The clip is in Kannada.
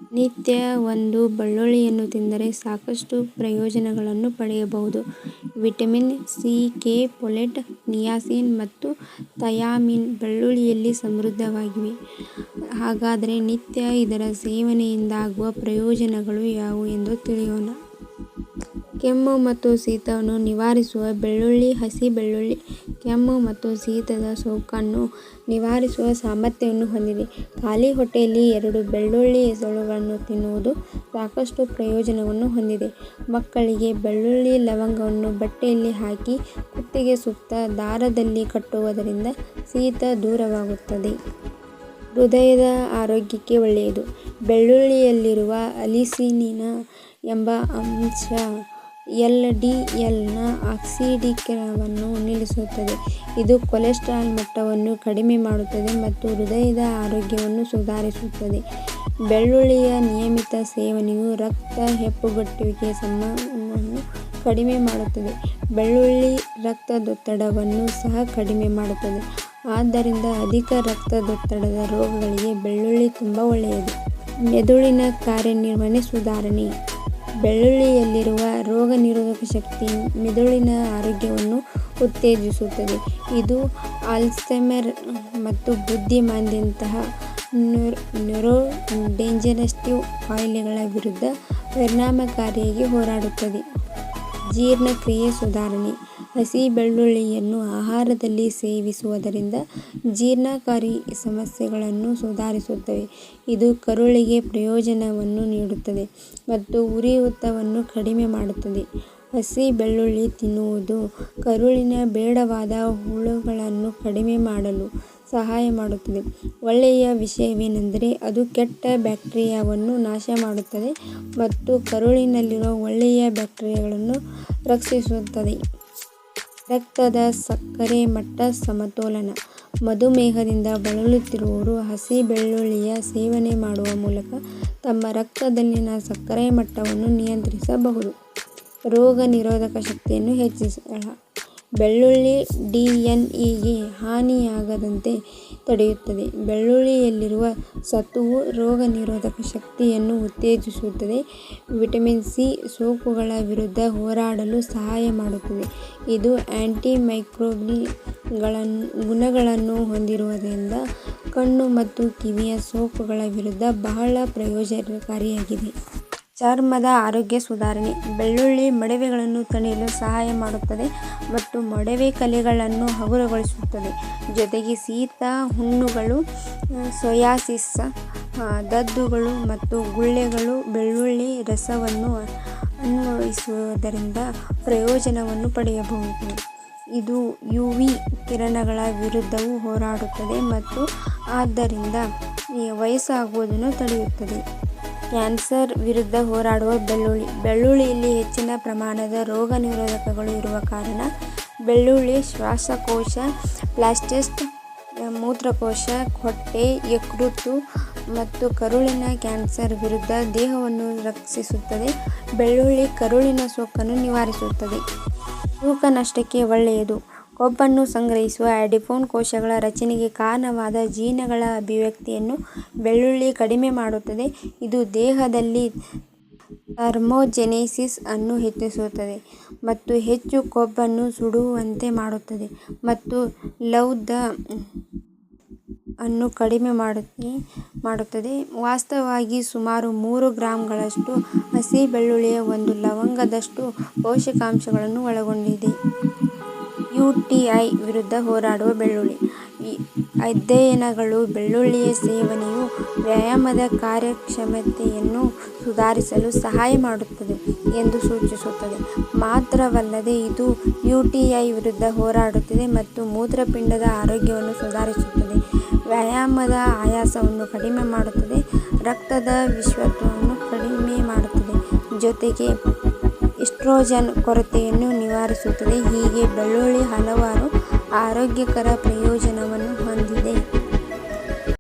ನಿತ್ಯ ಒಂದು ಬೆಳ್ಳುಳ್ಳಿಯನ್ನು ತಿಂದರೆ ಸಾಕಷ್ಟು ಪ್ರಯೋಜನಗಳನ್ನು ಪಡೆಯಬಹುದು. Vitamin C, K, folate, niacin ಮತ್ತು ಥಯಾಮಿನ್ ಬೆಳ್ಳುಳ್ಳಿಯಲ್ಲಿ ಸಮೃದ್ಧವಾಗಿವೆ. ಹಾಗಾದರೆ ನಿತ್ಯ ಇದರ ಸೇವನೆಯಿಂದಾಗುವ ಪ್ರಯೋಜನಗಳು ಯಾವುವು ಎಂದು ತಿಳಿಯೋಣ. ಕೆಮ್ಮು ಮತ್ತು ಶೀತವನ್ನು ನಿವಾರಿಸುವ ಬೆಳ್ಳುಳ್ಳಿ. ಹಸಿ ಬೆಳ್ಳುಳ್ಳಿ ಕೆಮ್ಮು ಮತ್ತು ಶೀತದ ಸೋಂಕನ್ನು ನಿವಾರಿಸುವ ಸಾಮರ್ಥ್ಯವನ್ನು ಹೊಂದಿದೆ. ಖಾಲಿ ಹೊಟ್ಟೆಯಲ್ಲಿ 2 ಬೆಳ್ಳುಳ್ಳಿ ಎಸಳುಗಳನ್ನು ತಿನ್ನುವುದು ಸಾಕಷ್ಟು ಪ್ರಯೋಜನವನ್ನು ಹೊಂದಿದೆ. ಮಕ್ಕಳಿಗೆ ಬೆಳ್ಳುಳ್ಳಿ ಲವಂಗವನ್ನು ಬಟ್ಟೆಯಲ್ಲಿ ಹಾಕಿ ಕುತ್ತಿಗೆ ಸುತ್ತ ದಾರದಲ್ಲಿ ಕಟ್ಟುವುದರಿಂದ ಶೀತ ದೂರವಾಗುತ್ತದೆ. ಹೃದಯದ ಆರೋಗ್ಯಕ್ಕೆ ಒಳ್ಳೆಯದು. ಬೆಳ್ಳುಳ್ಳಿಯಲ್ಲಿರುವ ಅಲಿಸಿನಿನ್ ಎಂಬ ಅಂಶ ಎಲ್.ಡಿ.ಎಲ್ ನ ಆಕ್ಸೀಕರಣವನ್ನು ನಿಲ್ಲಿಸುತ್ತದೆ. ಇದು ಕೊಲೆಸ್ಟರಾಲ್ ಮಟ್ಟವನ್ನು ಕಡಿಮೆ ಮಾಡುತ್ತದೆ ಮತ್ತು ಹೃದಯದ ಆರೋಗ್ಯವನ್ನು ಸುಧಾರಿಸುತ್ತದೆ. ಬೆಳ್ಳುಳ್ಳಿಯ ನಿಯಮಿತ ಸೇವನೆಯು ರಕ್ತ ಹೆಪ್ಪುಗಟ್ಟುವಿಕೆಯ ಸಮಯವನ್ನು ಕಡಿಮೆ ಮಾಡುತ್ತದೆ. ಬೆಳ್ಳುಳ್ಳಿ ರಕ್ತದೊತ್ತಡವನ್ನು ಸಹ ಕಡಿಮೆ ಮಾಡುತ್ತದೆ. ಆದ್ದರಿಂದ ಅಧಿಕ ರಕ್ತದೊತ್ತಡದ ರೋಗಿಗಳಿಗೆ ಬೆಳ್ಳುಳ್ಳಿ ತುಂಬ ಒಳ್ಳೆಯದು. ಮೆದುಳಿನ ಕಾರ್ಯನಿರ್ವಹಣೆ ಸುಧಾರಣೆ. ಬೆಳ್ಳುಳ್ಳಿಯಲ್ಲಿರುವ ರೋಗನಿರೋಧಕ ಶಕ್ತಿ ಮೆದುಳಿನ ಆರೋಗ್ಯವನ್ನು ಉತ್ತೇಜಿಸುತ್ತದೆ. ಇದು ಅಲ್ಝೈಮರ್ ಮತ್ತು ಬುದ್ಧಿಮಾಂದ್ಯದಂತಹ ನ್ಯೂರೋಡೆಜನರೇಟಿವ್ ಕಾಯಿಲೆಗಳ ವಿರುದ್ಧ ಪರಿಣಾಮಕಾರಿಯಾಗಿ ಹೋರಾಡುತ್ತದೆ. ಜೀರ್ಣಕ್ರಿಯೆ ಸುಧಾರಣೆ. ಹಸಿ ಬೆಳ್ಳುಳ್ಳಿಯನ್ನು ಆಹಾರದಲ್ಲಿ ಸೇವಿಸುವುದರಿಂದ ಜೀರ್ಣಕಾರಿ ಸಮಸ್ಯೆಗಳನ್ನು ಸುಧಾರಿಸುತ್ತದೆ. ಇದು ಕರುಳಿಗೆ ಪ್ರಯೋಜನವನ್ನು ನೀಡುತ್ತದೆ ಮತ್ತು ಉರಿಯೂತವನ್ನು ಕಡಿಮೆ ಮಾಡುತ್ತದೆ. ಹಸಿ ಬೆಳ್ಳುಳ್ಳಿ ತಿನ್ನುವುದು ಕರುಳಿನ ಬೇಡವಾದ ಹುಳುಗಳನ್ನು ಕಡಿಮೆ ಮಾಡಲು ಸಹಾಯ ಮಾಡುತ್ತದೆ. ಒಳ್ಳೆಯ ವಿಷಯವೆಂದರೆ ಅದು ಕೆಟ್ಟ ಬ್ಯಾಕ್ಟೀರಿಯಾವನ್ನು ನಾಶಮಾಡುತ್ತದೆ ಮತ್ತು ಕರುಳಿನಲ್ಲಿರುವ ಒಳ್ಳೆಯ ಬ್ಯಾಕ್ಟೀರಿಯಾಗಳನ್ನು ರಕ್ಷಿಸುತ್ತದೆ. ರಕ್ತದ ಸಕ್ಕರೆ ಮಟ್ಟ ಸಮತೋಲನ. ಮಧುಮೇಹದಿಂದ ಬಳಲುತ್ತಿರುವವರು ಹಸಿ ಬೆಳ್ಳುಳ್ಳಿಯ ಸೇವನೆ ಮಾಡುವ ಮೂಲಕ ತಮ್ಮ ರಕ್ತದಲ್ಲಿನ ಸಕ್ಕರೆ ಮಟ್ಟವನ್ನು ನಿಯಂತ್ರಿಸಬಹುದು. ರೋಗ ನಿರೋಧಕ ಶಕ್ತಿಯನ್ನು ಹೆಚ್ಚಿಸಲು ಬೆಳ್ಳುಳ್ಳಿ ಡಿಎನ್ಎಗೆ ಹಾನಿಯಾಗದಂತೆ ತಡೆಯುತ್ತದೆ. ಬೆಳ್ಳುಳ್ಳಿಯಲ್ಲಿರುವ ಸತುವು ರೋಗ ನಿರೋಧಕ ಶಕ್ತಿಯನ್ನು ಉತ್ತೇಜಿಸುತ್ತದೆ. ವಿಟಮಿನ್ ಸಿ ಸೋಂಕುಗಳ ವಿರುದ್ಧ ಹೋರಾಡಲು ಸಹಾಯ ಮಾಡುತ್ತದೆ. ಇದು ಆಂಟಿಮೈಕ್ರೋಬಿಯಲ್ ಗುಣಗಳನ್ನು ಹೊಂದಿರುವುದರಿಂದ ಕಣ್ಣು ಮತ್ತು ಕಿವಿಯ ಸೋಂಕುಗಳ ವಿರುದ್ಧ ಬಹಳ ಪ್ರಯೋಜನಕಾರಿಯಾಗಿದೆ. ಚರ್ಮದ ಆರೋಗ್ಯ ಸುಧಾರಣೆ. ಬೆಳ್ಳುಳ್ಳಿ ಮೊಡವೆಗಳನ್ನು ತಡೆಯಲು ಸಹಾಯ ಮಾಡುತ್ತದೆ ಮತ್ತು ಮೊಡವೆ ಕಲೆಗಳನ್ನು ಹಗುರಗೊಳಿಸುತ್ತದೆ. ಜೊತೆಗೆ ಶೀತ, ಹುಣ್ಣುಗಳು, ಸೋರಿಯಾಸಿಸ್, ದದ್ದುಗಳು ಮತ್ತು ಗುಳ್ಳೆಗಳು ಬೆಳ್ಳುಳ್ಳಿ ರಸವನ್ನು ಅನ್ವಯಿಸುವುದರಿಂದ ಪ್ರಯೋಜನವನ್ನು ಪಡೆಯಬಹುದು. ಇದು ಯುವಿ ಕಿರಣಗಳ ವಿರುದ್ಧವೂ ಹೋರಾಡುತ್ತದೆ ಮತ್ತು ಆದ್ದರಿಂದ ವಯಸ್ಸಾಗುವುದನ್ನು ತಡೆಯುತ್ತದೆ. ಕ್ಯಾನ್ಸರ್ ವಿರುದ್ಧ ಹೋರಾಡುವ ಬೆಳ್ಳುಳ್ಳಿ. ಬೆಳ್ಳುಳ್ಳಿಯಲ್ಲಿ ಹೆಚ್ಚಿನ ಪ್ರಮಾಣದ ರೋಗನಿರೋಧಕಗಳು ಇರುವ ಕಾರಣ ಬೆಳ್ಳುಳ್ಳಿ ಶ್ವಾಸಕೋಶ, ಪ್ರಾಸ್ಟೇಟ್, ಮೂತ್ರಕೋಶ, ಹೊಟ್ಟೆ, ಯಕೃತ್ತು ಮತ್ತು ಕರುಳಿನ ಕ್ಯಾನ್ಸರ್ ವಿರುದ್ಧ ದೇಹವನ್ನು ರಕ್ಷಿಸುತ್ತದೆ. ಬೆಳ್ಳುಳ್ಳಿ ಕರುಳಿನ ಸೋಂಕನ್ನು ನಿವಾರಿಸುತ್ತದೆ. ತೂಕ ನಷ್ಟಕ್ಕೆ ಒಳ್ಳೆಯದು. ಕೊಬ್ಬನ್ನು ಸಂಗ್ರಹಿಸುವ ಅಡಿಪೋನ್ ಕೋಶಗಳ ರಚನೆಗೆ ಕಾರಣವಾದ ಜೀನ್ಗಳ ಅಭಿವ್ಯಕ್ತಿಯನ್ನು ಬೆಳ್ಳುಳ್ಳಿ ಕಡಿಮೆ ಮಾಡುತ್ತದೆ. ಇದು ದೇಹದಲ್ಲಿ ಥರ್ಮೋಜೆನೆಸಿಸ್ ಅನ್ನು ಹೆಚ್ಚಿಸುತ್ತದೆ ಮತ್ತು ಹೆಚ್ಚು ಕೊಬ್ಬನ್ನು ಸುಡುವಂತೆ ಮಾಡುತ್ತದೆ ಮತ್ತು ಲೌಲ್ದ ಅನ್ನು ಕಡಿಮೆ ಮಾಡುತ್ತದೆ. ವಾಸ್ತವವಾಗಿ ಸುಮಾರು 3 ಗ್ರಾಂಗಳಷ್ಟು ಹಸಿ ಬೆಳ್ಳುಳ್ಳಿಯ 1 ಲವಂಗದಷ್ಟು ಪೋಷಕಾಂಶಗಳನ್ನು ಒಳಗೊಂಡಿದೆ. ಯುಟಿಐ ವಿರುದ್ಧ ಹೋರಾಡುವ ಬೆಳ್ಳುಳ್ಳಿ. ಅಧ್ಯಯನಗಳು ಬೆಳ್ಳುಳ್ಳಿಯ ಸೇವನೆಯು ವ್ಯಾಯಾಮದ ಕಾರ್ಯಕ್ಷಮತೆಯನ್ನು ಸುಧಾರಿಸಲು ಸಹಾಯ ಮಾಡುತ್ತದೆ ಎಂದು ಸೂಚಿಸುತ್ತದೆ. ಮಾತ್ರವಲ್ಲದೆ ಇದು ಯುಟಿಐ ವಿರುದ್ಧ ಹೋರಾಡುತ್ತದೆ ಮತ್ತು ಮೂತ್ರಪಿಂಡದ ಆರೋಗ್ಯವನ್ನು ಸುಧಾರಿಸುತ್ತದೆ. ವ್ಯಾಯಾಮದ ಆಯಾಸವನ್ನು ಕಡಿಮೆ ಮಾಡುತ್ತದೆ. ರಕ್ತದ ವಿಷತ್ವವನ್ನು ಕಡಿಮೆ ಮಾಡುತ್ತದೆ. ಜೊತೆಗೆ ಈಸ್ಟ್ರೋಜನ್ ಕೊರತೆಯನ್ನು ನಿವಾರಿಸುತ್ತದೆ. ಹೀಗೆ ಬೆಳ್ಳುಳ್ಳಿ ಹಲವಾರು ಆರೋಗ್ಯಕರ ಪ್ರಯೋಜನವನ್ನು ಹೊಂದಿದೆ.